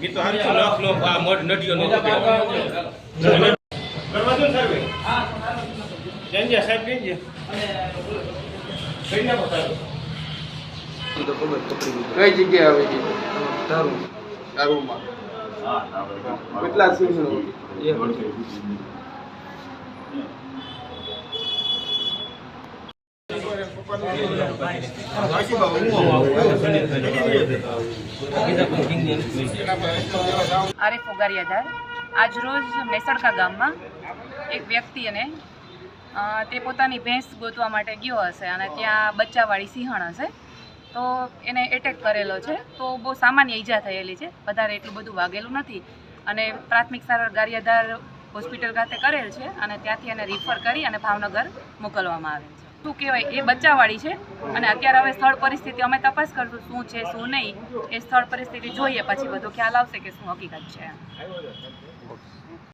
ગીતો હાલ તો લોક લોક આ મોઢ નડિયો નો કરવા દો સર્વે જંજા સાહેબ કીજે કઈ નાખો સાહેબ કઈ જગ્યાએ આવે છે દારૂમાં કેટલા સિંહ આરિફ ઓગારિયાધાર આજ રોજ મેસડકા ગામમાં એક વ્યક્તિ અને તે પોતાની ભેંસ ગોતવા માટે ગયો હશે અને ત્યાં બચ્ચાવાળી સિંહણ હશે તો એને એટેક કરેલો છે તો બહુ સામાન્ય ઈજા થયેલી છે, વધારે એટલું બધું વાગેલું નથી અને પ્રાથમિક સારવાર ગારિયાધાર હોસ્પિટલ ખાતે કરેલ છે અને ત્યાંથી એને રિફર કરી અને ભાવનગર મોકલવામાં આવેલ છે. શું કહેવાય એ બચ્ચાવાળી છે અને અત્યારે હવે સ્થળ પરિસ્થિતિ અમે તપાસ કરશું શું છે શું નહીં, એ સ્થળ પરિસ્થિતિ જોઈએ પછી બધો ખ્યાલ આવશે કે શું હકીકત છે.